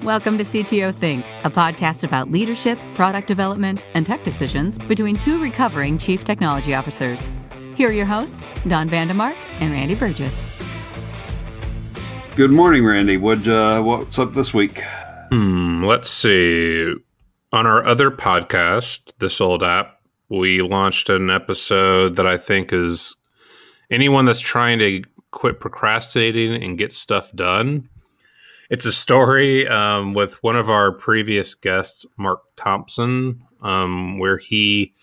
Welcome to CTO Think, a podcast about leadership, product development, and tech decisions between two recovering chief technology officers. Here are your hosts, Don Vandemark and Randy Burgess. Good morning, Randy. What's up this week? Let's see. On our other podcast, This Old App, we launched an episode that I think is anyone that's trying to quit procrastinating and get stuff done. It's a story with one of our previous guests, Mark Thompson, where he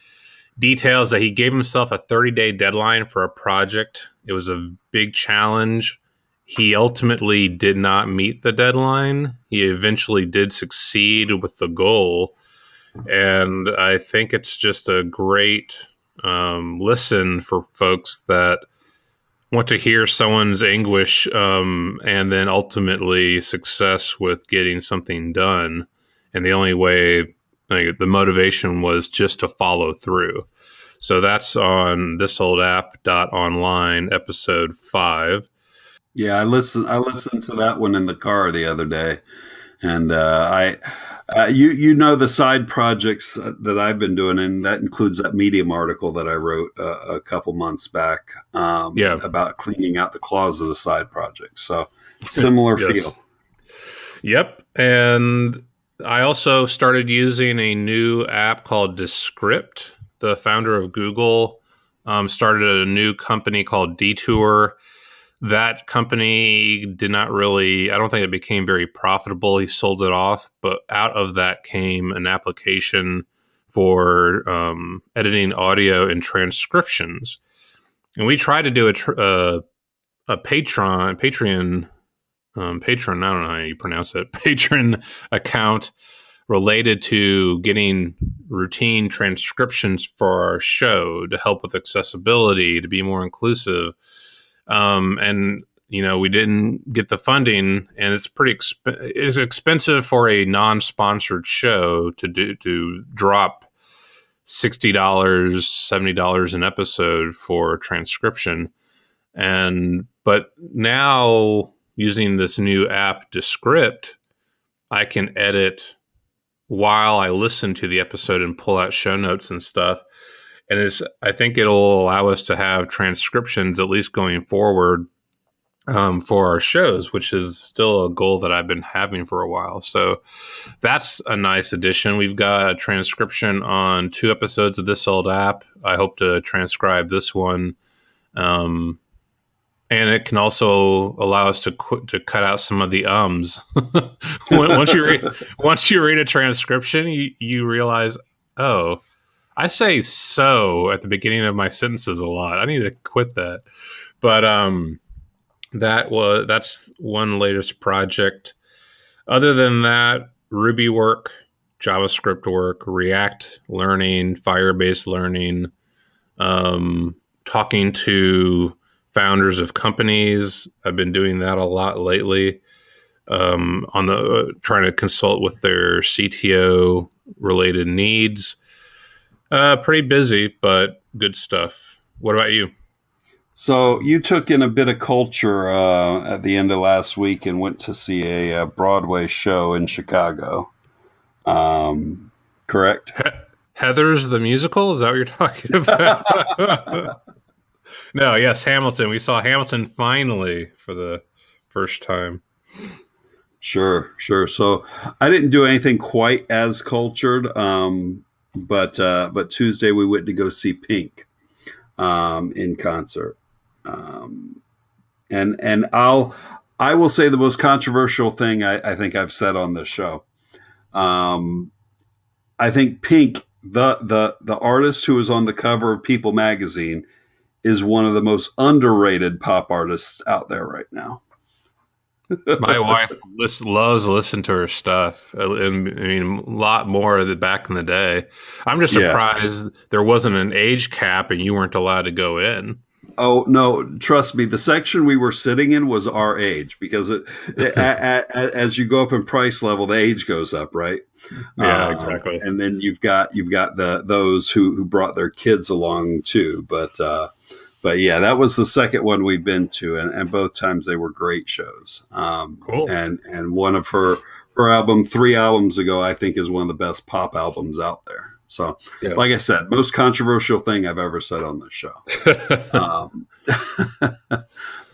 details that he gave himself a 30-day deadline for a project. It was a big challenge. He ultimately did not meet the deadline. He eventually did succeed with the goal. And I think it's just a great listen for folks that want to hear someone's anguish and then ultimately success with getting something done. And the only way, the motivation was just to follow through. So that's on thisoldapp.online, episode 5. Yeah, I listened to that one in the car the other day. And you know the side projects that I've been doing, and that includes that Medium article that I wrote a couple months back about cleaning out the closet of side projects. So similar feel. Yep. And I also started using a new app called Descript. The founder of Google started a new company called Detour. That company did not really, I don't think it became very profitable. He sold it off, but out of that came an application for editing audio and transcriptions. And we tried to do a Patreon, I don't know how you pronounce it, Patreon account related to getting routine transcriptions for our show to help with accessibility, to be more inclusive. And we didn't get the funding, and it's it's expensive for a non-sponsored show to drop $60, $70 an episode for transcription. But now using this new app, Descript, I can edit while I listen to the episode and pull out show notes and stuff. And I think it'll allow us to have transcriptions, at least going forward, for our shows, which is still a goal that I've been having for a while. So that's a nice addition. We've got a transcription on 2 episodes of This Old App. I hope to transcribe this one. And it can also allow us to cut out some of the ums. Once you read a transcription, you realize, oh, I say so at the beginning of my sentences a lot. I need to quit that. But that's one latest project. Other than that, Ruby work, JavaScript work, React learning, Firebase learning, talking to founders of companies. I've been doing that a lot lately. Trying to consult with their CTO related needs. Pretty busy, but good stuff. What about you? So you took in a bit of culture at the end of last week and went to see a Broadway show in Chicago. Correct? Heathers the musical? Is that what you're talking about? No, yes, Hamilton. We saw Hamilton finally for the first time. Sure. So I didn't do anything quite as cultured. But Tuesday we went to go see Pink in concert. And I will say the most controversial thing I think I've said on this show. I think Pink, the artist who is on the cover of People magazine, is one of the most underrated pop artists out there right now. My wife loves to listen to her stuff. I mean, a lot more than back in the day. I'm just surprised there wasn't an age cap and you weren't allowed to go in. Oh, no, trust me. The section we were sitting in was our age because as you go up in price level, the age goes up, right? Yeah, exactly. And then you've got those who brought their kids along too. But But yeah, that was the second one we've been to, and both times they were great shows. Cool. And one of her album 3 albums ago, I think, is one of the best pop albums out there. So, Yeah. like I said, most controversial thing I've ever said on this show.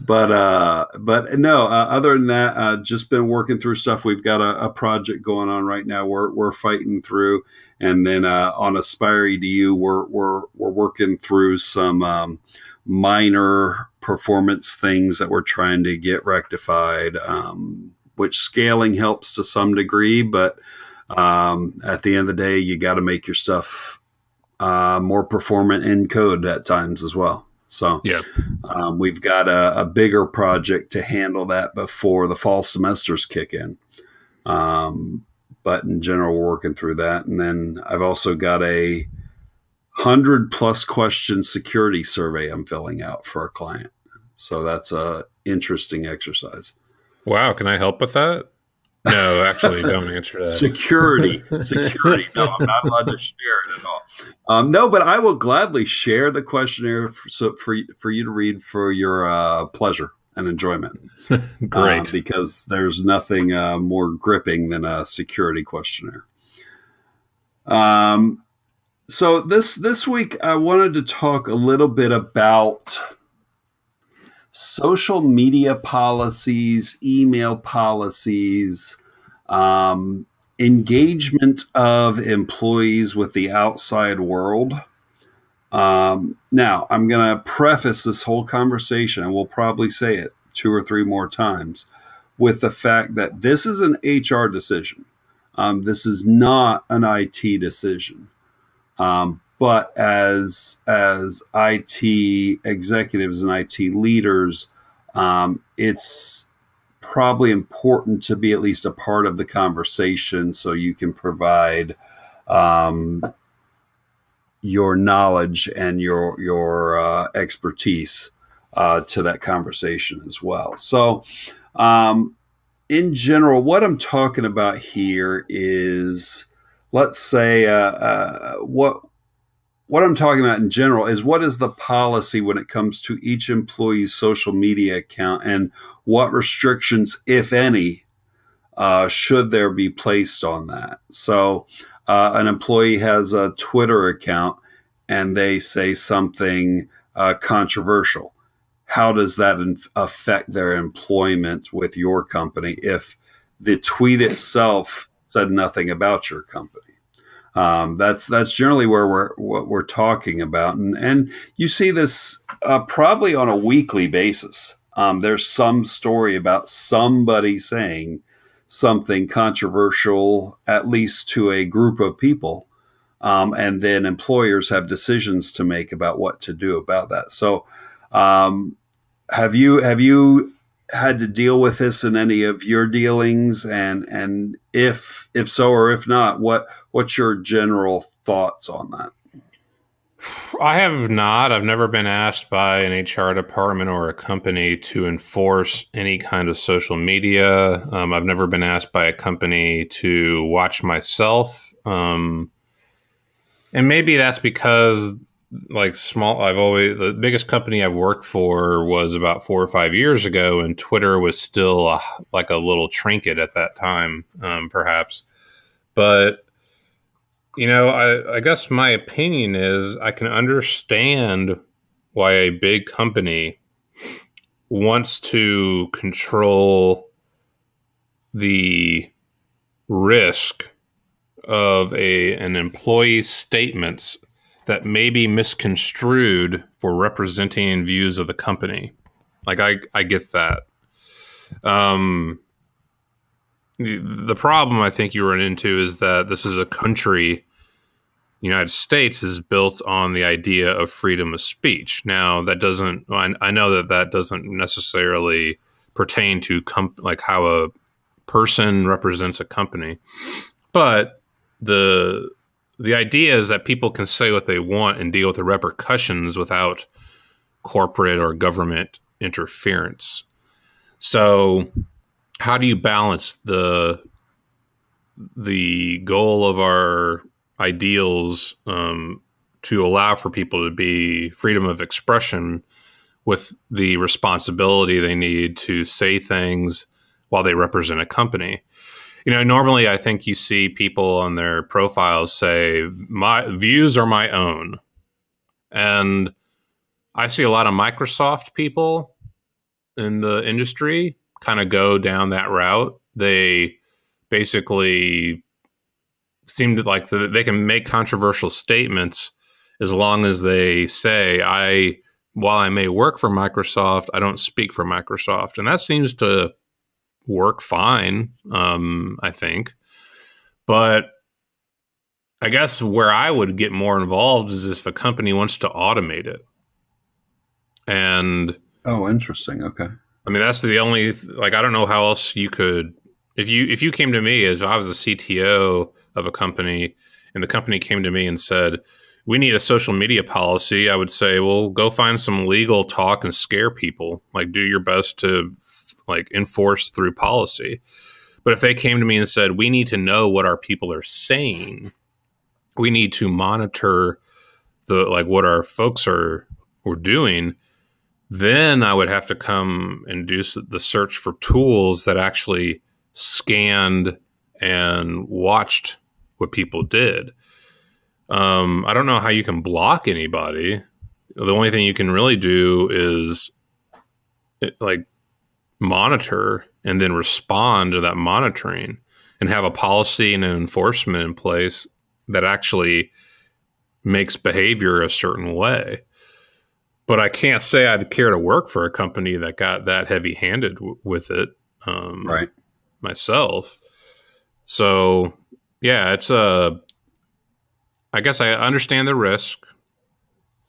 But no, other than that, just been working through stuff. We've got a project going on right now. We're fighting through, and then on Aspire EDU, we're working through some minor performance things that we're trying to get rectified. Which scaling helps to some degree, but at the end of the day, you got to make your stuff more performant in code at times as well. So yeah, we've got a bigger project to handle that before the fall semesters kick in. But in general, we're working through that. And then I've also got a 100+ question security survey I'm filling out for a client. So that's a interesting exercise. Wow, can I help with that? No, actually, don't answer that. Security. No, I'm not allowed to share it at all. No, but I will gladly share the questionnaire for you to read for your pleasure and enjoyment. Great. Because there's nothing more gripping than a security questionnaire. So this week I wanted to talk a little bit about social media policies, email policies, engagement of employees with the outside world. Now, I'm going to preface this whole conversation, and we'll probably say it 2 or 3 more times, with the fact that this is an HR decision. This is not an IT decision. But as IT executives and IT leaders, it's probably important to be at least a part of the conversation so you can provide your knowledge and your expertise to that conversation as well. So in general, what I'm talking about here is, let's say, what I'm talking about in general is what is the policy when it comes to each employee's social media account, and what restrictions, if any, should there be placed on that. So an employee has a Twitter account and they say something controversial. How does that affect their employment with your company if the tweet itself said nothing about your company? That's generally what we're talking about, and you see this probably on a weekly basis. There's some story about somebody saying something controversial, at least to a group of people, and then employers have decisions to make about what to do about that. So, have you had to deal with this in any of your dealings, and if so or if not, what's your general thoughts on that? I have not. I've never been asked by an HR department or a company to enforce any kind of social media. I've never been asked by a company to watch myself. And maybe that's because the biggest company I've worked for was about 4 or 5 years ago, and Twitter was still like a little trinket at that time, perhaps. But, I guess my opinion is I can understand why a big company wants to control the risk of an employee's statements that may be misconstrued for representing views of the company. Like, I get that. The problem I think you run into is that this is a country, the United States, is built on the idea of freedom of speech. Now, I know that doesn't necessarily pertain to like how a person represents a company, but the idea is that people can say what they want and deal with the repercussions without corporate or government interference. So how do you balance the goal of our ideals to allow for people to be freedom of expression with the responsibility they need to say things while they represent a company. Normally I think you see people on their profiles say, my views are my own. And I see a lot of Microsoft people in the industry kind of go down that route. They basically seem to like they can make controversial statements as long as they say, while I may work for Microsoft, I don't speak for Microsoft. And that seems to work fine, I think. But I guess where I would get more involved is if a company wants to automate it. And oh, interesting. Okay. I mean, that's the only, I don't know how else you could, if you came to me as I was a CTO of a company and the company came to me and said, we need a social media policy, I would say, well, go find some legal talk and scare people. Do your best to enforce through policy. But if they came to me and said, we need to know what our people are saying, we need to monitor what our folks are doing, then I would have to come and do the search for tools that actually scanned and watched what people did. I don't know how you can block anybody. The only thing you can really do is monitor and then respond to that monitoring and have a policy and an enforcement in place that actually makes behavior a certain way. But I can't say I'd care to work for a company that got that heavy-handed with it right. myself. So, yeah, it's I guess I understand the risk.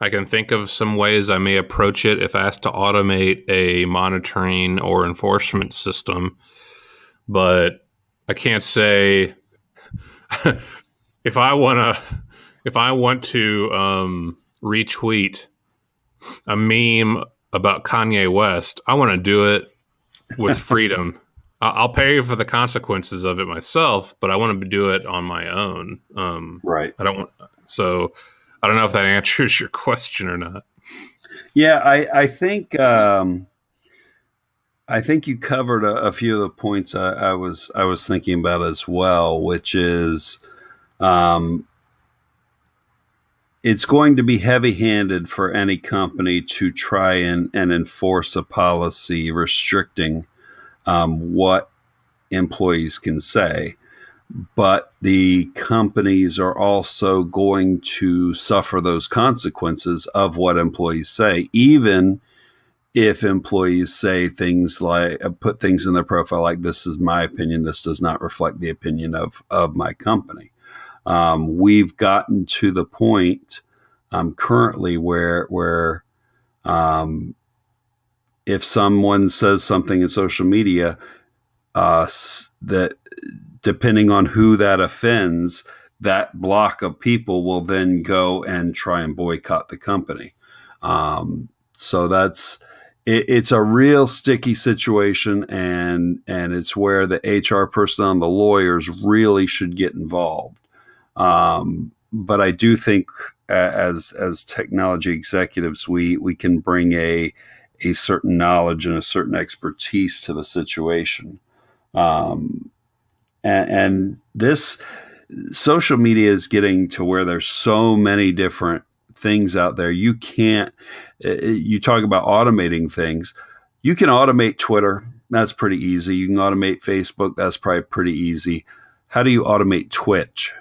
I can think of some ways I may approach it if asked to automate a monitoring or enforcement system. But I can't say if I want to retweet a meme about Kanye West, I want to do it with freedom. I'll pay for the consequences of it myself, but I want to do it on my own. Right. I don't know if that answers your question or not. Yeah, I think you covered a few of the points I was thinking about as well, which is it's going to be heavy-handed for any company to try and enforce a policy restricting what employees can say. But the companies are also going to suffer those consequences of what employees say, even if employees say things like, put things in their profile like, this is my opinion, this does not reflect the opinion of my company. We've gotten to the point currently where if someone says something in social media, that depending on who that offends, that block of people will then go and try and boycott the company. So it's a real sticky situation, and it's where the HR person and the lawyers really should get involved. But I do think as technology executives, we can bring a certain knowledge and a certain expertise to the situation. And this social media is getting to where there's so many different things out there. You talk about automating things. You can automate Twitter. That's pretty easy. You can automate Facebook. That's probably pretty easy. How do you automate Twitch?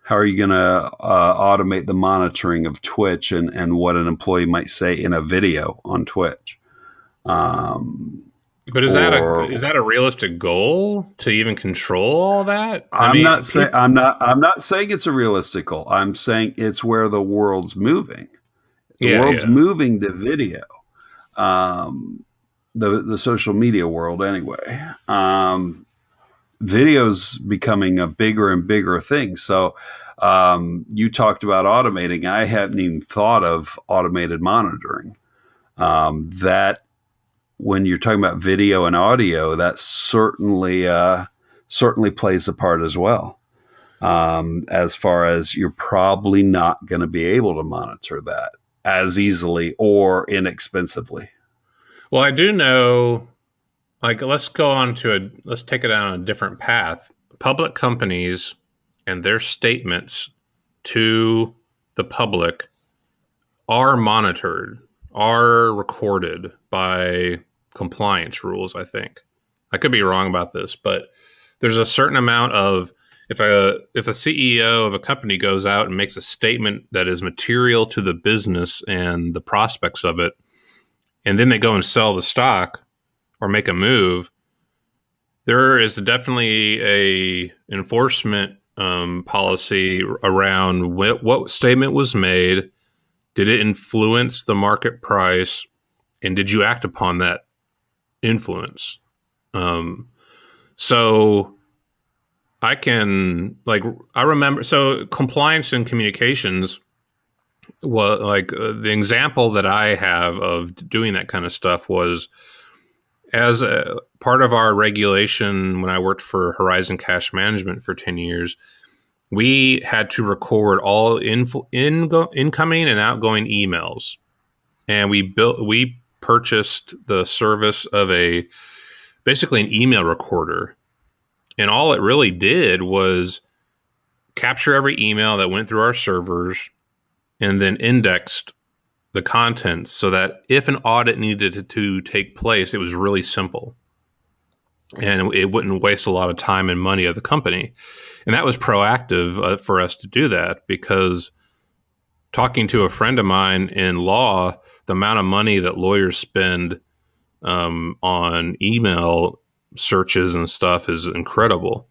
How are you going to automate the monitoring of Twitch and what an employee might say in a video on Twitch? But is that a realistic goal to even control all that? I'm not saying it's a realistic goal. I'm saying it's where the world's moving. The world's moving to video. The social media world anyway. Video's becoming a bigger and bigger thing. So you talked about automating. I hadn't even thought of automated monitoring. That when you're talking about video and audio, that certainly plays a part as well. As far as you're probably not going to be able to monitor that as easily or inexpensively. Well, I do know, like, let's take it down a different path. Public companies and their statements to the public are monitored, are recorded by compliance rules, I think. I could be wrong about this, but there's a certain amount of, if a CEO of a company goes out and makes a statement that is material to the business and the prospects of it, and then they go and sell the stock or make a move, there is definitely a enforcement policy around what statement was made. Did it influence the market price? And did you act upon that influence? So I remember, so compliance and communications, the example that I have of doing that kind of stuff was as a part of our regulation when I worked for Horizon Cash Management for 10 years. We had to record all incoming and outgoing emails, and we purchased the service of basically an email recorder, and all it really did was capture every email that went through our servers, and then indexed the contents so that if an audit needed to take place, it was really simple, and it wouldn't waste a lot of time and money of the company. And that was proactive for us to do that, because talking to a friend of mine in law, the amount of money that lawyers spend on email searches and stuff is incredible.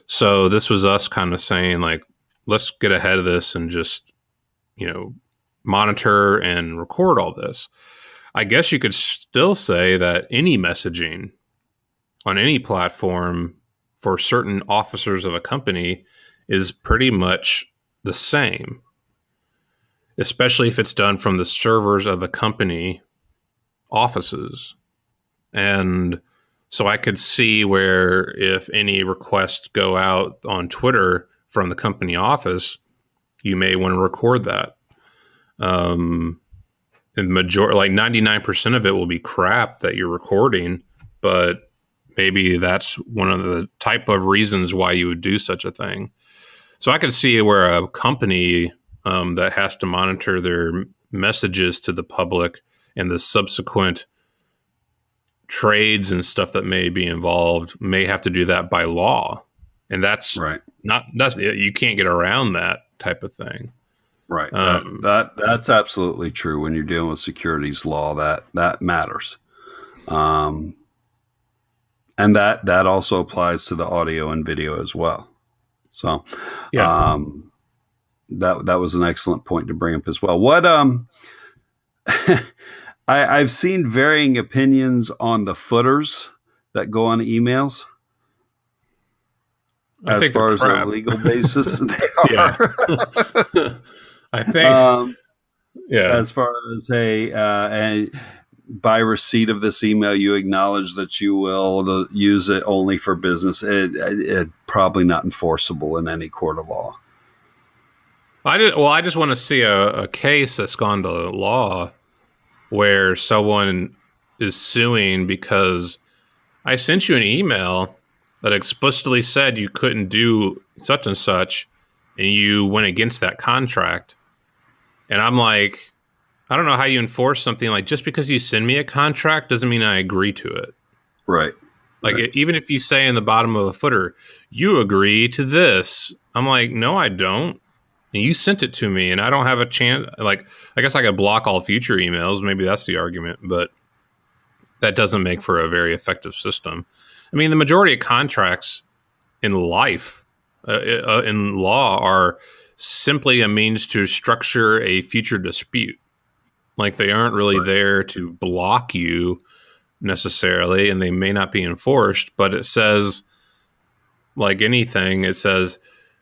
So this was us kind of saying, like, let's get ahead of this and just, monitor and record all this. I guess you could still say that any messaging on any platform for certain officers of a company is pretty much the same, especially if it's done from the servers of the company offices. And so I could see where if any requests go out on Twitter from the company office, you may want to record that. And majority, like 99% of it will be crap that you're recording, but maybe that's one of the type of reasons why you would do such a thing. So I could see where a company that has to monitor their messages to the public and the subsequent trades and stuff that may be involved may have to do that by law. And that's right. You can't get around that type of thing. Right. That's absolutely true. When you're dealing with securities law, that matters. And that also applies to the audio and video as well. So, yeah. That was an excellent point to bring up as well. What I've seen varying opinions on the footers that go on emails. As far as a legal basis, they are. Yeah. I think. As far as and by receipt of this email, you acknowledge that you will use it only for business. It probably not enforceable in any court of law. I just want to see a case that's gone to law where someone is suing because I sent you an email that explicitly said you couldn't do such and such, and you went against that contract. And I'm like, I don't know how you enforce something like, just because you send me a contract doesn't mean I agree to it. Right. Like, even if you say in the bottom of a footer, you agree to this, I'm like, no, I don't. And you sent it to me, and I don't have a chance. Like, I guess I could block all future emails. Maybe that's the argument, but that doesn't make for a very effective system. I mean, the majority of contracts in life, in law, are simply a means to structure a future dispute. Like, they aren't really there to block you necessarily, and they may not be enforced, but it says, like anything, it says,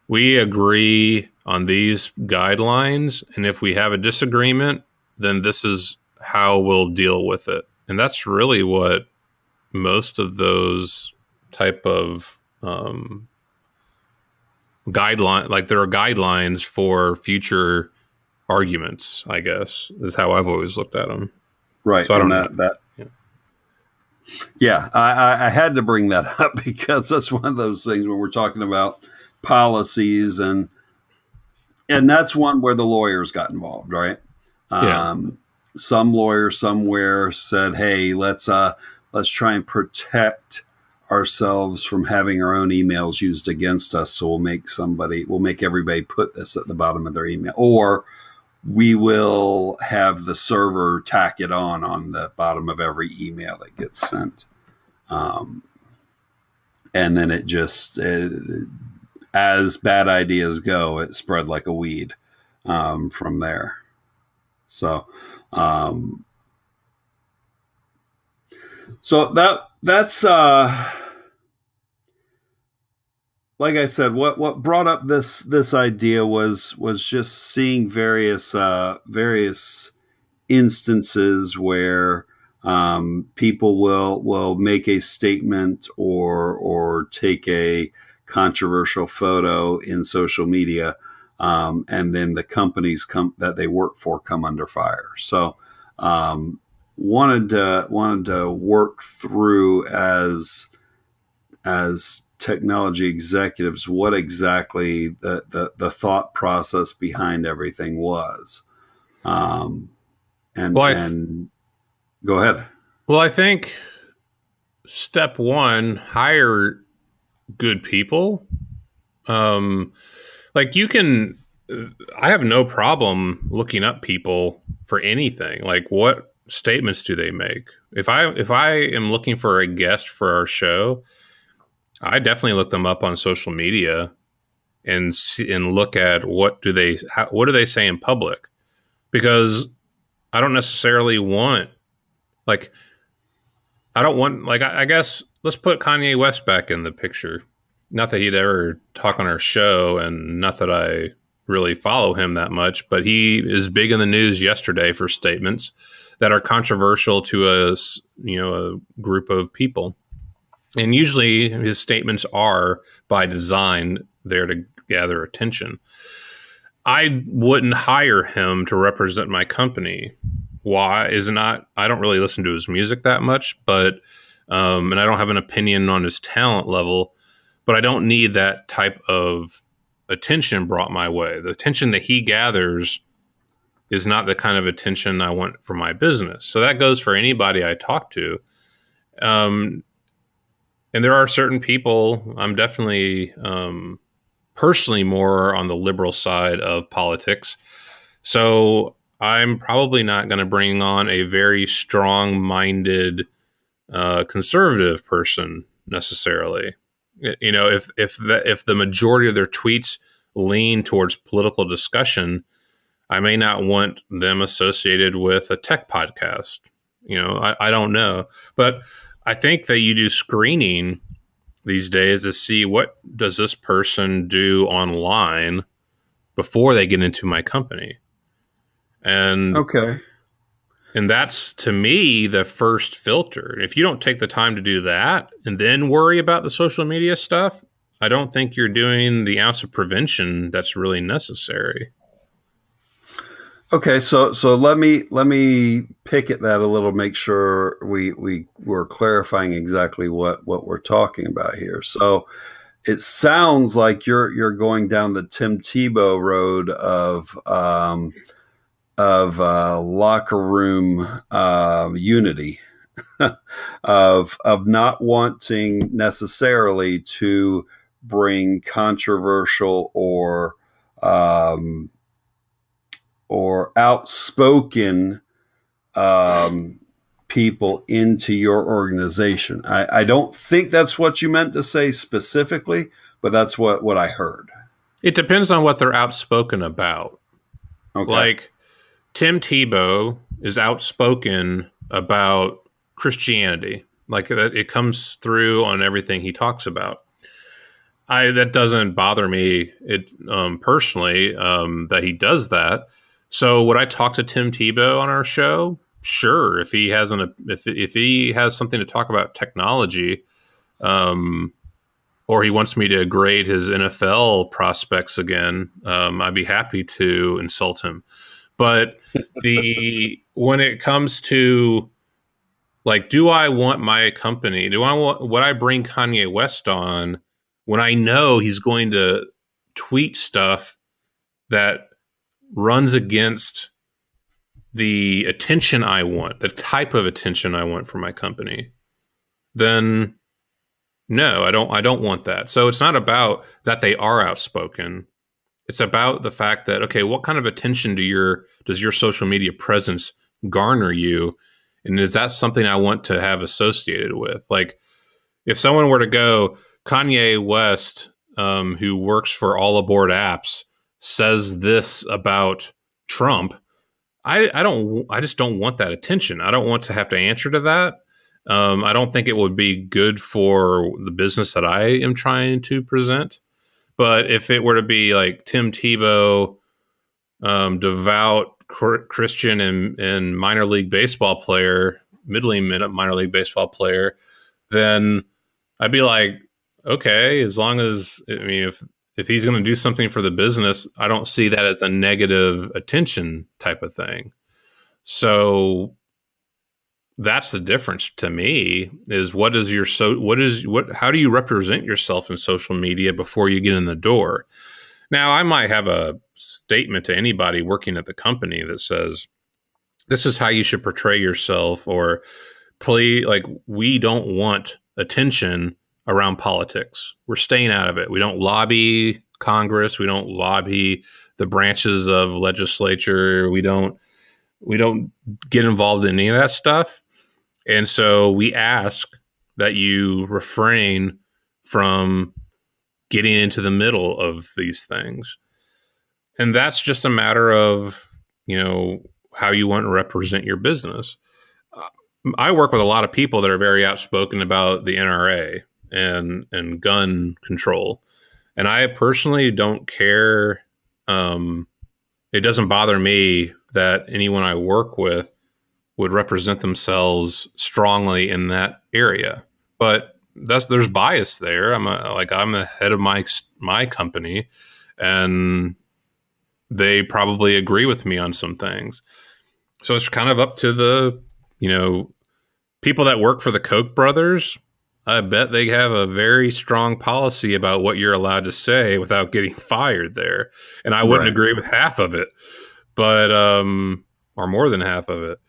we agree on these guidelines, and if we have a disagreement, then this is how we'll deal with it. And that's really what most of those type of guideline, like there are guidelines for future arguments, I guess, is how I've always looked at them. Right. So I don't and know. Yeah, I had to bring that up because that's one of those things when we're talking about policies, and that's one where the lawyers got involved, right? Yeah. Some lawyer somewhere said, "Hey, let's try and protect ourselves from having our own emails used against us. So we'll make everybody put this at the bottom of their email, or we will have the server tack it on the bottom of every email that gets sent." And then it just, as bad ideas go, it spread like a weed from there. So, that's like I said, what brought up this idea was just seeing various instances where people will make a statement or take a controversial photo in social media, and then the companies that they work for come under fire. So wanted to work through as technology executives what exactly the thought process behind everything was. And go ahead. Well, I think step one, hire good people. Like I have no problem looking up people for anything. Like, what statements do they make? If I am looking for a guest for our show, I definitely look them up on social media and look at what do they say in public, because I don't necessarily want, like, I guess let's put Kanye West back in the picture. Not that he'd ever talk on our show, and not that I really follow him that much, but he is big in the news yesterday for statements that are controversial to a group of people. And usually his statements are by design there to gather attention. I wouldn't hire him to represent my company. Why? I don't really listen to his music that much, but and I don't have an opinion on his talent level, but I don't need that type of attention brought my way. The attention that he gathers is not the kind of attention I want for my business. So that goes for anybody I talk to. And there are certain people, I'm definitely personally more on the liberal side of politics. So I'm probably not going to bring on a very strong-minded conservative person necessarily. You know, if the majority of their tweets lean towards political discussion, I may not want them associated with a tech podcast. You know, I don't know. But I think that you do screening these days to see what does this person do online before they get into my company. And okay. And that's, to me, the first filter. If you don't take the time to do that and then worry about the social media stuff, I don't think you're doing the ounce of prevention that's really necessary. Okay, so let me pick at that a little, make sure we're clarifying exactly what we're talking about here. So it sounds like you're going down the Tim Tebow road of locker room unity, of not wanting necessarily to bring controversial or outspoken people into your organization. I don't think that's what you meant to say specifically, but that's what I heard. It depends on what they're outspoken about. Okay. Like, Tim Tebow is outspoken about Christianity. Like, it comes through on everything he talks about. That doesn't bother me personally that he does that. So would I talk to Tim Tebow on our show? Sure, if he has if he has something to talk about technology, or he wants me to grade his NFL prospects again, I'd be happy to insult him. But when it comes to like, do I want my company? Would I bring Kanye West on when I know he's going to tweet stuff that runs against the attention I want, the type of attention I want for my company? Then no, I don't want that. So it's not about that they are outspoken. It's about the fact that, okay, what kind of attention does your social media presence garner you? And is that something I want to have associated with? Like, if someone were to go, Kanye West, who works for All Aboard Apps, says this about Trump, I just don't want that attention. I don't want to have to answer to that. I don't think it would be good for the business that I am trying to present. But if it were to be like Tim Tebow, devout Christian and minor league baseball player, middling minor league baseball player, then I'd be like, okay, as long as, I mean, if he's going to do something for the business, I don't see that as a negative attention type of thing. So that's the difference to me, is how do you represent yourself in social media before you get in the door? Now, I might have a statement to anybody working at the company that says, this is how you should portray yourself, or we don't want attention around politics. We're staying out of it. We don't lobby Congress. We don't lobby the branches of legislature. We don't get involved in any of that stuff. And so we ask that you refrain from getting into the middle of these things. And that's just a matter of, how you want to represent your business. I work with a lot of people that are very outspoken about the NRA and gun control. And I personally don't care. It doesn't bother me that anyone I work with would represent themselves strongly in that area. But there's bias there. I'm the head of my company, and they probably agree with me on some things. So it's kind of up to the, people that work for the Koch brothers. I bet they have a very strong policy about what you're allowed to say without getting fired there. And I wouldn't agree with half of it, but, or more than half of it.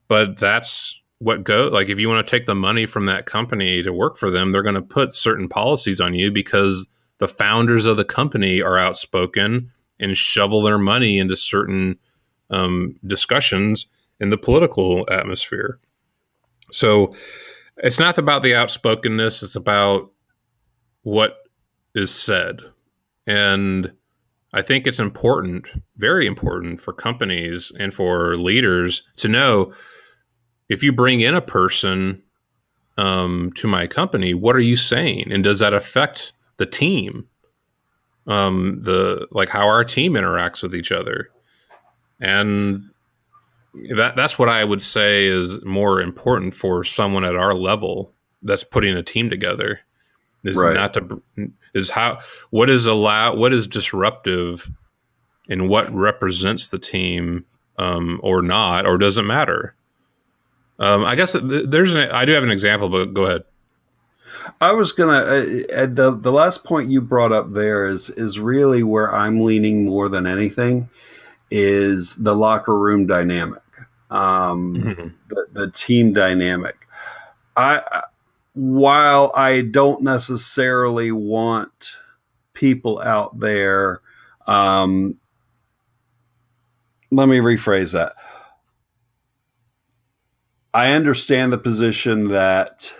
But that's what like, if you want to take the money from that company to work for them, they're going to put certain policies on you because the founders of the company are outspoken and shovel their money into certain discussions in the political atmosphere. So it's not about the outspokenness. It's about what is said. And I think it's important, very important for companies and for leaders to know, if you bring in a person to my company, what are you saying? And does that affect the team? How our team interacts with each other. And that's what I would say is more important for someone at our level that's putting a team together. What is disruptive and what represents the team, or not, or doesn't matter. I guess I do have an example, but go ahead. I was gonna the last point you brought up there is really where I'm leaning more than anything, is the locker room dynamic, the team dynamic. While I don't necessarily want people out there, let me rephrase that. I understand the position that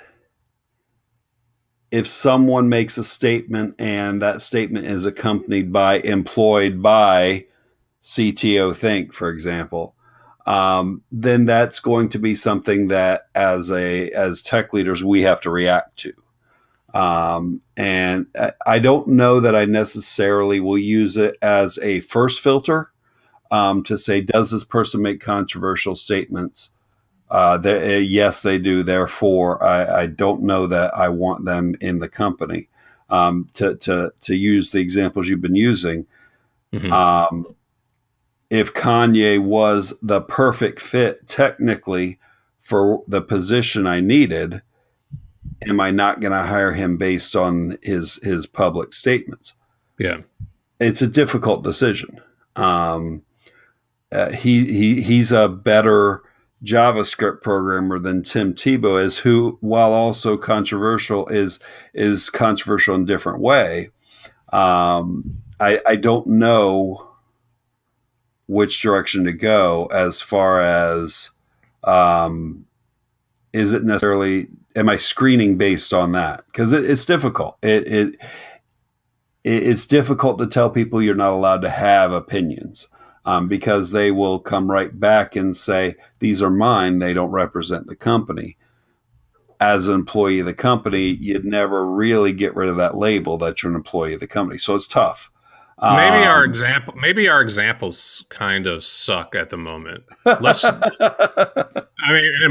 if someone makes a statement and that statement is employed by CTO Think, for example, then that's going to be something that as tech leaders, we have to react to. And I don't know that I necessarily will use it as a first filter to say, does this person make controversial statements? Yes, they do. Therefore, I don't know that I want them in the company. To use the examples you've been using, if Kanye was the perfect fit technically for the position I needed, am I not going to hire him based on his public statements? Yeah. It's a difficult decision. He's a better JavaScript programmer than Tim Tebow is, who, while also controversial, is controversial in a different way. I don't know which direction to go as far as is it necessarily, am I screening based on that? Because it's difficult. It's difficult to tell people you're not allowed to have opinions because they will come right back and say, these are mine. They don't represent the company. As an employee of the company, you'd never really get rid of that label that you're an employee of the company. So it's tough. Maybe our examples kind of suck at the moment. And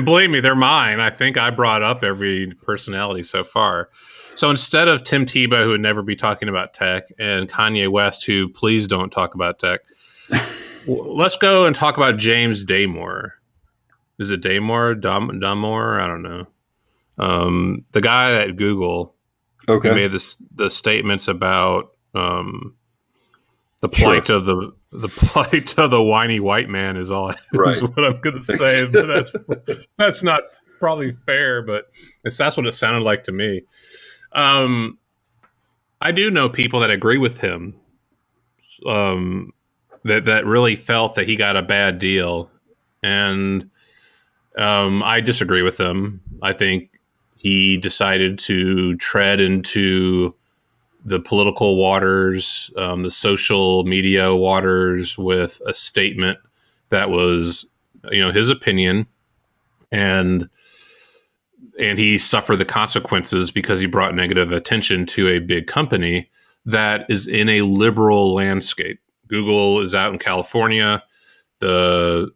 believe me, they're mine. I think I brought up every personality so far. So instead of Tim Tebow, who would never be talking about tech, and Kanye West, who please don't talk about tech, let's go and talk about James Damore. Is it Damore? Damore? I don't know. The guy at Google who made the statements about the plight of the whiny white man is all right. is what I'm going to say. But that's not probably fair, but that's what it sounded like to me. I do know people that agree with him, that really felt that he got a bad deal, and I disagree with them. I think he decided to tread into the political waters, the social media waters, with a statement that was, his opinion, and he suffered the consequences because he brought negative attention to a big company that is in a liberal landscape. Google is out in California. Their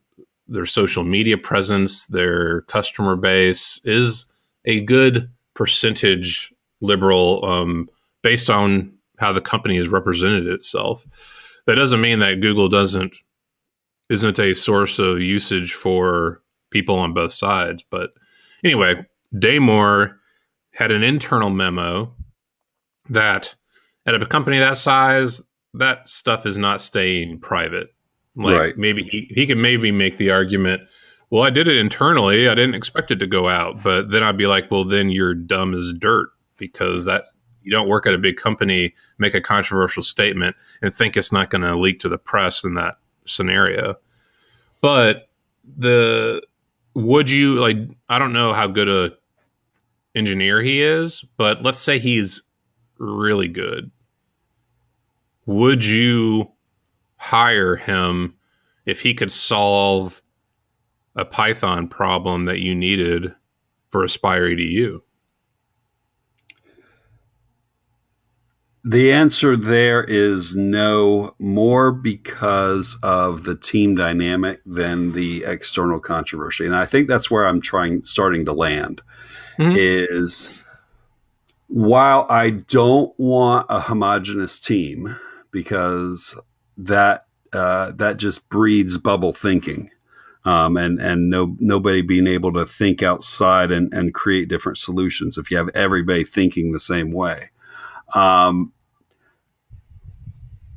social media presence, their customer base is a good percentage liberal, based on how the company has represented itself. That doesn't mean that Google isn't a source of usage for people on both sides. But anyway, Damore had an internal memo that at a company that size, that stuff is not staying private. Right. Maybe he could maybe make the argument, well, I did it internally. I didn't expect it to go out. But then I'd be like, well, then you're dumb as dirt, because you don't work at a big company, make a controversial statement, and think it's not going to leak to the press in that scenario. But I don't know how good a engineer he is, but let's say he's really good. Would you hire him if he could solve a Python problem that you needed for Aspire EDU? The answer there is no, more because of the team dynamic than the external controversy. And I think that's where I'm starting to land, is while I don't want a homogenous team, because that just breeds bubble thinking, and nobody being able to think outside and create different solutions if you have everybody thinking the same way.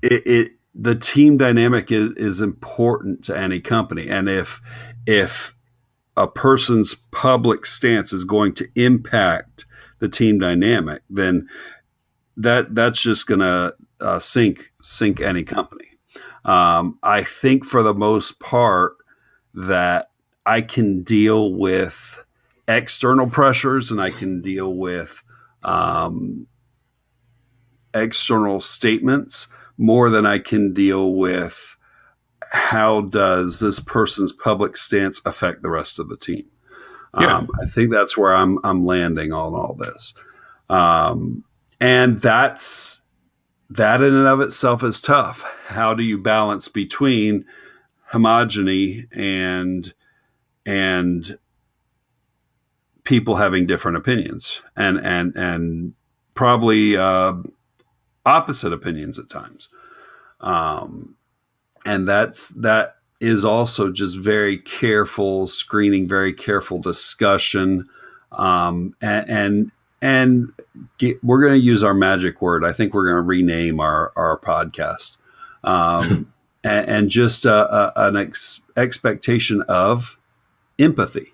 The team dynamic is important to any company, and if a person's public stance is going to impact the team dynamic, then that's just going to sink any company. I think for the most part that I can deal with external pressures, and I can deal with external statements more than I can deal with how does this person's public stance affect the rest of the team. I think that's where I'm landing on all this. And that in and of itself is tough. How do you balance between homogeny and people having different opinions and probably opposite opinions at times? and that is also just very careful screening, very careful discussion, we're going to use our magic word. I think we're going to rename our podcast, and just an expectation of empathy.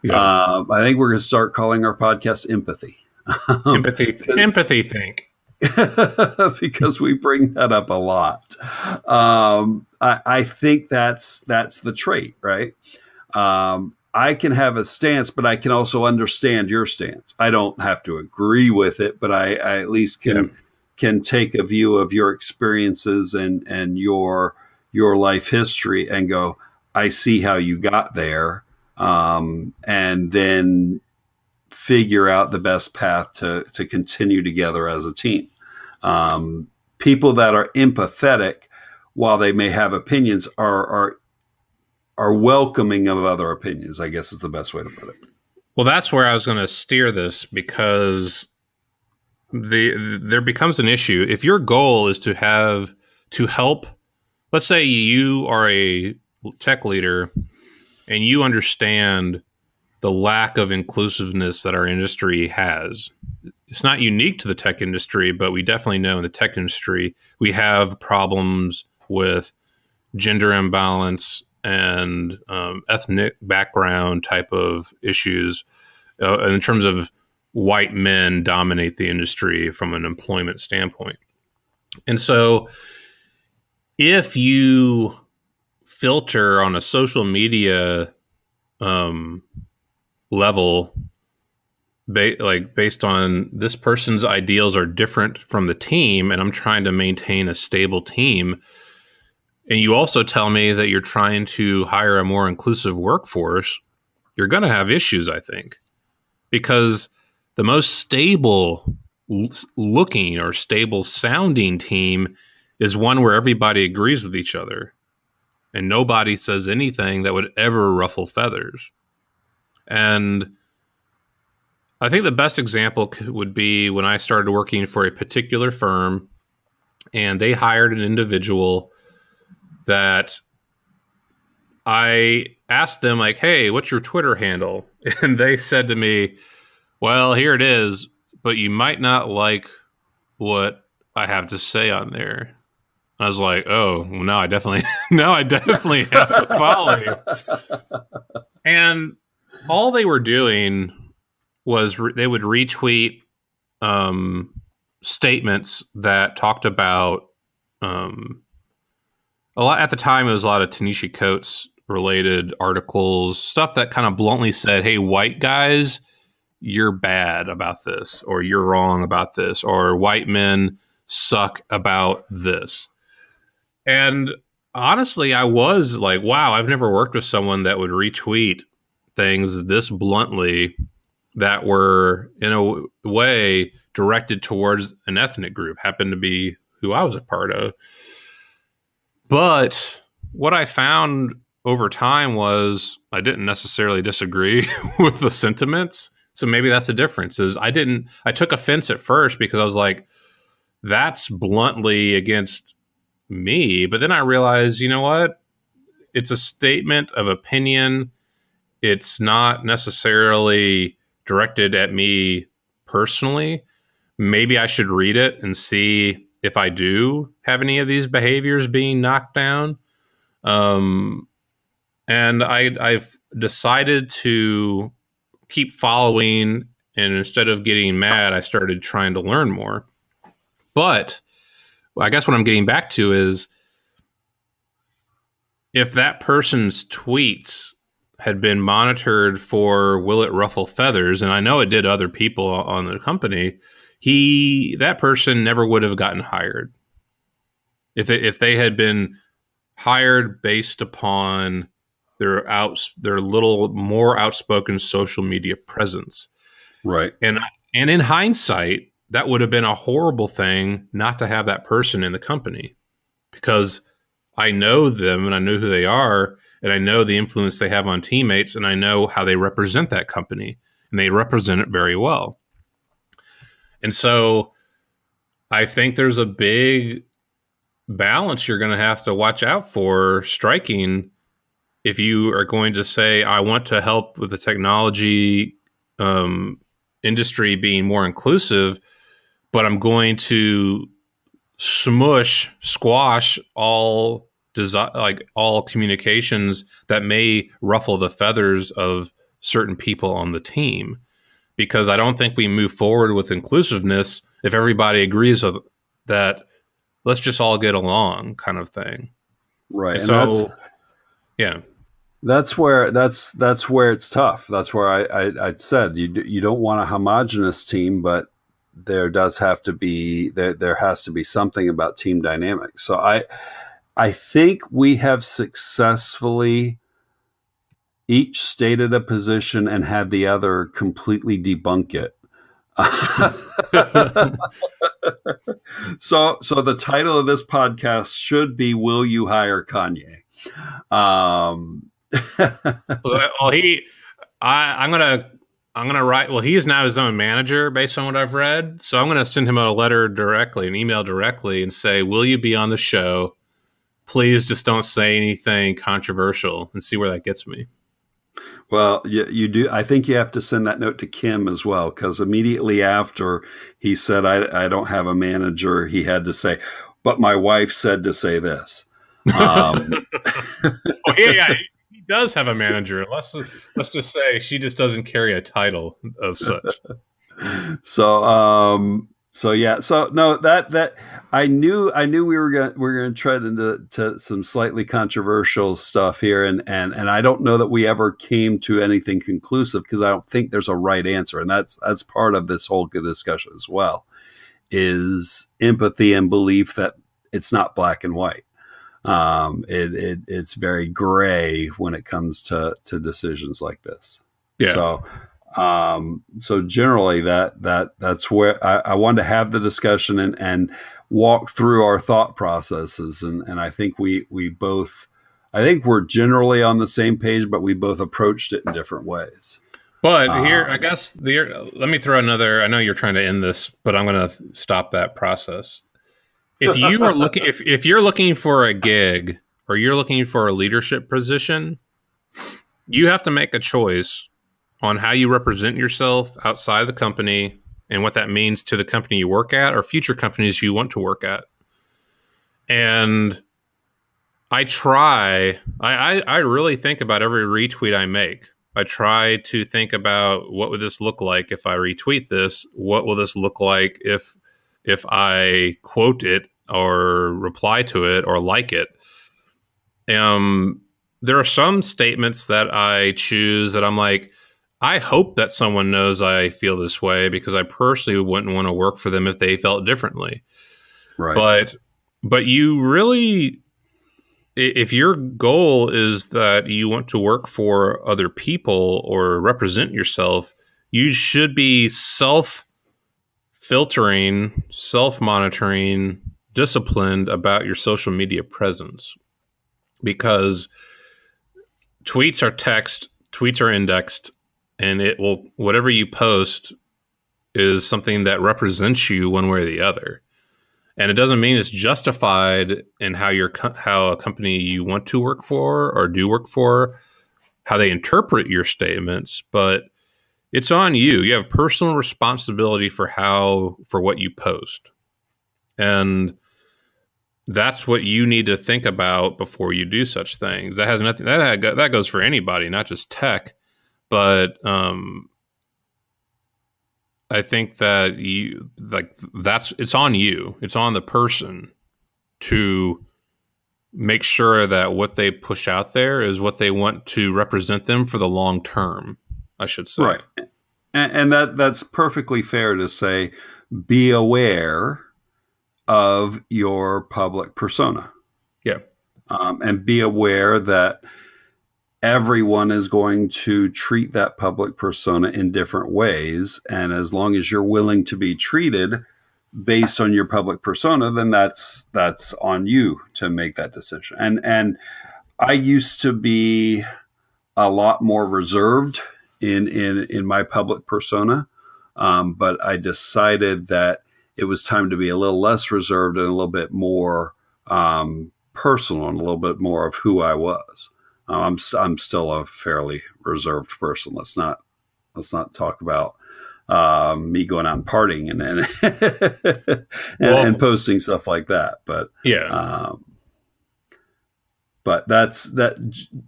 Yeah. I think we're going to start calling our podcast Empathy. Empathy Think. Because we bring that up a lot. I think that's the trait, right? I can have a stance, but I can also understand your stance. I don't have to agree with it, but I at least can take a view of your experiences and your life history and go, I see how you got there, and then figure out the best path to continue together as a team. People that are empathetic, while they may have opinions, are welcoming of other opinions, I guess is the best way to put it. Well, that's where I was going to steer this, because there becomes an issue. If your goal is to help, let's say you are a tech leader and you understand the lack of inclusiveness that our industry has. It's not unique to the tech industry, but we definitely know in the tech industry, we have problems with gender imbalance and ethnic background type of issues in terms of white men dominate the industry from an employment standpoint. And so if you filter on a social media level, based on this person's ideals are different from the team, and I'm trying to maintain a stable team, and you also tell me that you're trying to hire a more inclusive workforce, you're going to have issues, I think, because the most stable looking or stable sounding team is one where everybody agrees with each other and nobody says anything that would ever ruffle feathers. And I think the best example would be when I started working for a particular firm and they hired an individual that I asked them, like, hey, what's your Twitter handle? And they said to me, well, here it is, but you might not like what I have to say on there. I was like, oh, well, now I definitely have to follow you. And all they were doing was they would retweet statements that talked about a lot. At the time, it was a lot of Ta-Nehisi Coates related articles, stuff that kind of bluntly said, hey, white guys, you're bad about this, or you're wrong about this, or white men suck about this. And honestly, I was like, wow, I've never worked with someone that would retweet things this bluntly that were in a way directed towards an ethnic group, happened to be who I was a part of. But what I found over time was I didn't necessarily disagree with the sentiments. So maybe that's the difference, is I took offense at first because I was like, that's bluntly against me. But then I realized, you know what? It's a statement of opinion. It's not necessarily directed at me personally. Maybe I should read it and see if I do have any of these behaviors being knocked down. And I've decided to keep following, and instead of getting mad, I started trying to learn more. But I guess what I'm getting back to is, if that person's tweets had been monitored for will it ruffle feathers, and I know it did other people on the company, that person never would have gotten hired. If they had been hired based upon their little more outspoken social media presence. Right. And in hindsight, that would have been a horrible thing not to have that person in the company, because I know them and I know who they are, and I know the influence they have on teammates, and I know how they represent that company, and they represent it very well. And so I think there's a big balance you're going to have to watch out for striking if you are going to say, I want to help with the technology industry being more inclusive, but I'm going to squash all all communications that may ruffle the feathers of certain people on the team. Because I don't think we move forward with inclusiveness if everybody agrees with that. Let's just all get along, kind of thing. Right. And so, that's where it's tough. That's where I said you don't want a homogenous team, but there does have to be there has to be something about team dynamics. So I think we have successfully each stated a position and had the other completely debunk it. So the title of this podcast should be "Will You Hire Kanye?" I'm gonna write. Well, he is now his own manager, based on what I've read. So I'm gonna send him a letter directly, an email directly, and say, "Will you be on the show? Please, just don't say anything controversial," and see where that gets me. Well, you do. I think you have to send that note to Kim as well, because immediately after he said, I don't have a manager, he had to say, but my wife said to say this. He does have a manager. Let's just say she just doesn't carry a title of such. So no, that I knew we were going to tread into some slightly controversial stuff here, and I don't know that we ever came to anything conclusive, because I don't think there's a right answer, and that's part of this whole discussion as well, is empathy and belief that it's not black and white. It's very gray when it comes to decisions like this. Yeah. So generally that's where I wanted to have the discussion and walk through our thought processes. And I think we're generally on the same page, but we both approached it in different ways. But here, I guess let me throw another, I know you're trying to end this, but I'm going to stop that process. If you are looking, if you're looking for a gig or you're looking for a leadership position, you have to make a choice on how you represent yourself outside the company and what that means to the company you work at or future companies you want to work at. And I really think about every retweet I make. I try to think about, what would this look like if I retweet this? What will this look like if I quote it or reply to it or like it? There are some statements that I choose that I'm like, I hope that someone knows I feel this way, because I personally wouldn't want to work for them if they felt differently. Right. But you really, if your goal is that you want to work for other people or represent yourself, you should be self-filtering, self-monitoring, disciplined about your social media presence. Because tweets are text, tweets are indexed, and whatever you post is something that represents you one way or the other. And it doesn't mean it's justified in how a company you want to work for or do work for, how they interpret your statements, but it's on you. You have personal responsibility for what you post. And that's what you need to think about before you do such things. That has nothing, that goes for anybody, not just tech. But I think that it's on you. It's on the person to make sure that what they push out there is what they want to represent them for the long term, I should say. Right. And that's perfectly fair to say, be aware of your public persona. Yeah. And be aware that everyone is going to treat that public persona in different ways. And as long as you're willing to be treated based on your public persona, then that's on you to make that decision. And I used to be a lot more reserved in my public persona. But I decided that it was time to be a little less reserved and a little bit more personal and a little bit more of who I was. I'm still a fairly reserved person. Let's not talk about me going out and partying and posting stuff like that. But but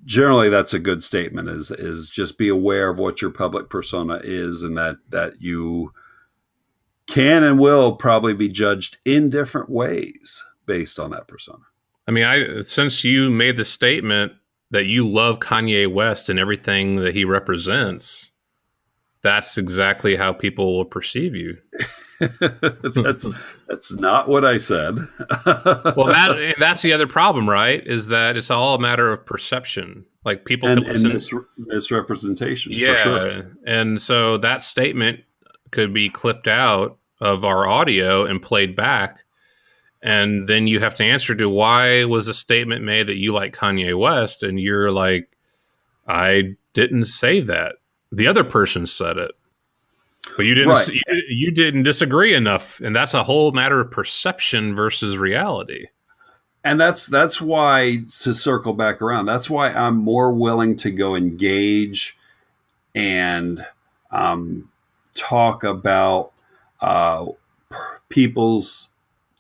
generally that's a good statement. Is just be aware of what your public persona is, and that you can and will probably be judged in different ways based on that persona. I mean, since you made the statement that you love Kanye West and everything that he represents, that's exactly how people will perceive you. That's not what I said. Well, that's the other problem, right? Is that it's all a matter of perception. Like people and for misrepresentation. sure. And so that statement could be clipped out of our audio and played back. And then you have to answer to why was a statement made that you like Kanye West? And you're like, I didn't say that. The other person said it. But you didn't. Right. You didn't disagree enough, and that's a whole matter of perception versus reality. And that's why, to circle back around, that's why I'm more willing to go engage and talk about people's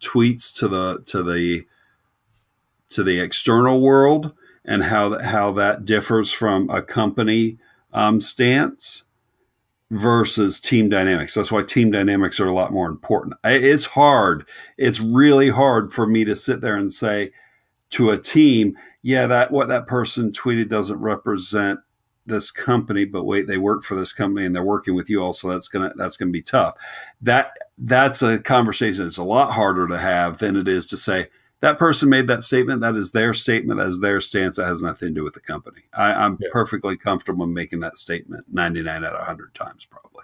tweets to the external world and how that differs from a company stance versus team dynamics. That's why team dynamics are a lot more important. It's hard. It's really hard for me to sit there and say to a team, yeah, that what that person tweeted doesn't represent this company, but wait, they work for this company and they're working with you also. That's gonna be tough. That's a conversation that's a lot harder to have than it is to say that person made that statement. That is their statement. That is their stance. That has nothing to do with the company. I'm perfectly comfortable making that statement 99 out of 100 times, probably.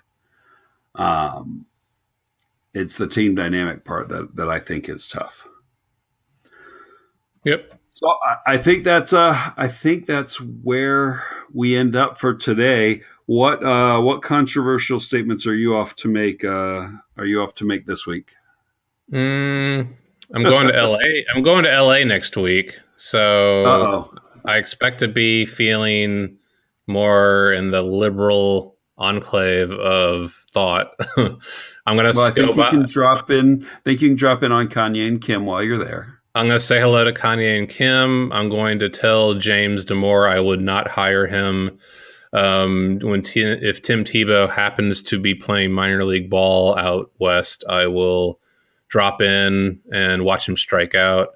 It's the team dynamic part that I think is tough. Yep. So I think that's where we end up for today. What controversial statements are you off to make? This week? I'm going to LA. I'm going to LA next week, so I expect to be feeling more in the liberal enclave of thought. I'm going to. Well, I think you can drop in. Think you can drop in on Kanye and Kim while you're there. I'm going to say hello to Kanye and Kim. I'm going to tell James Damore I would not hire him if Tim Tebow happens to be playing minor league ball out west. I will drop in and watch him strike out.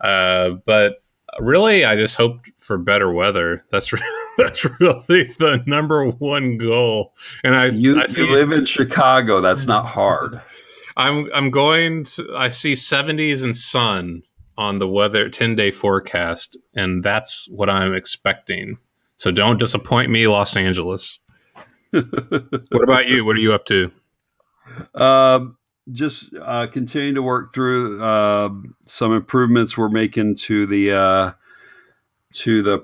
But really, I just hoped for better weather. That's really the number one goal. And I live in Chicago. That's not hard. I'm going to. I see 70s and sun on the weather 10-day forecast, and that's what I'm expecting. So don't disappoint me, Los Angeles. What about you? What are you up to? Just continuing to work through some improvements we're making to the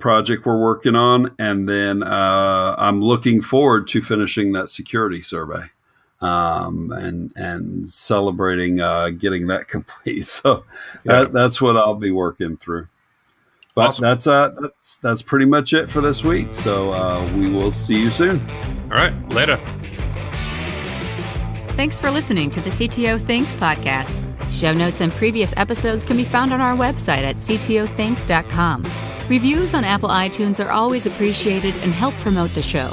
project we're working on, and then I'm looking forward to finishing that security survey and celebrating getting that complete. So that's what I'll be working through. But awesome. That's pretty much it for this week. So we will see you soon. All right, later. Thanks for listening to the CTO Think podcast. Show notes and previous episodes can be found on our website at ctothink.com. Reviews on Apple iTunes are always appreciated and help promote the show.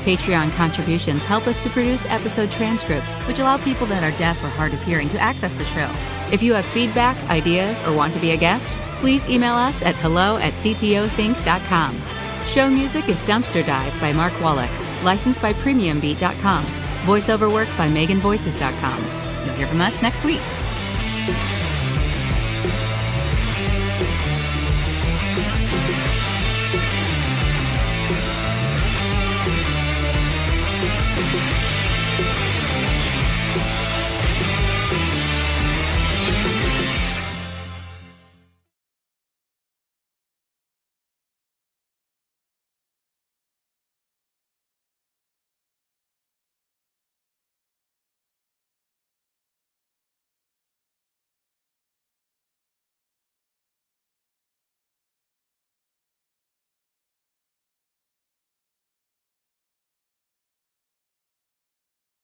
Patreon contributions help us to produce episode transcripts, which allow people that are deaf or hard of hearing to access the show. If you have feedback, ideas, or want to be a guest, please email us at hello@ctothink.com. Show music is Dumpster Dive by Mark Wallach, licensed by premiumbeat.com. Voiceover work by meganvoices.com. You'll hear from us next week.